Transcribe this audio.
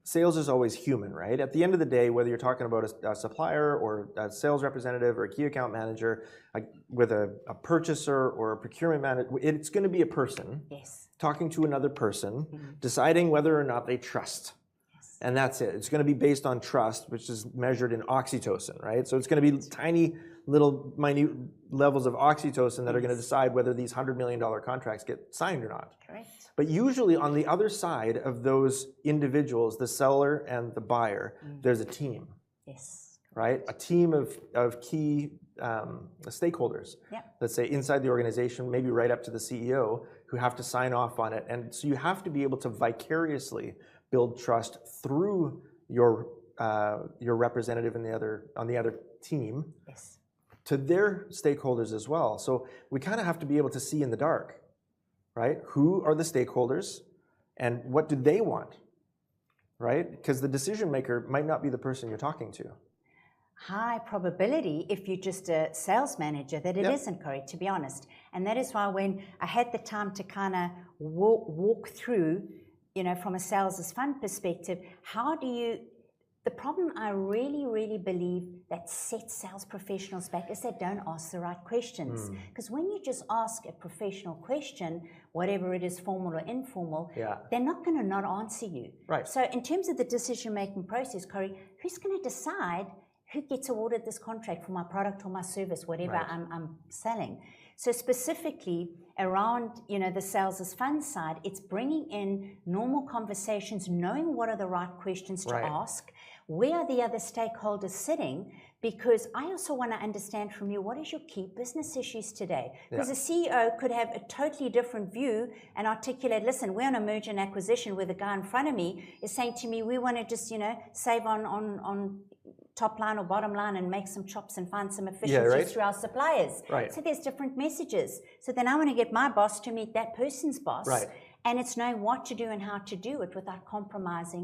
sales is always human, right? At the end of the day, whether you're talking about a supplier or a sales representative or a key account manager, with a purchaser or a procurement manager, it's going to be a person talking to another person, deciding whether or not they trust. And that's it. It's going to be based on trust, which is measured in oxytocin, right? So it's going to be tiny, little, minute levels of oxytocin that are going to decide whether these $100 million contracts get signed or not. Correct. But usually on the other side of those individuals, the seller and the buyer, there's a team. Yes. Right? A team of key stakeholders, let's say inside the organization, maybe right up to the CEO, who have to sign off on it. And so you have to be able to vicariously build trust through your representative on the other team to their stakeholders as well. So we kind of have to be able to see in the dark, right? Who are the stakeholders and what do they want, right? Because the decision maker might not be the person you're talking to. High probability, if you're just a sales manager, that it isn't, Corey, to be honest. And that is why when I had the time to kind of walk through, you know, from a sales as fun perspective, how do you, the problem I really, really believe that sets sales professionals back is they don't ask the right questions. Because when you just ask a professional question, whatever it is, formal or informal, they're not going to not answer you. Right. So in terms of the decision-making process, Corey, who's going to decide who gets awarded this contract for my product or my service, whatever I'm selling? So specifically around, you know, the sales as fun side, it's bringing in normal conversations, knowing what are the right questions to ask, where are the other stakeholders sitting, because I also want to understand from you, what is your key business issues today? Because a CEO could have a totally different view and articulate, listen, we're on a merger and acquisition where the guy in front of me is saying to me, we want to just, you know, save on top line or bottom line and make some chops and find some efficiencies through our suppliers. So there's different messages. So then I want to get my boss to meet that person's boss. And it's knowing what to do and how to do it without compromising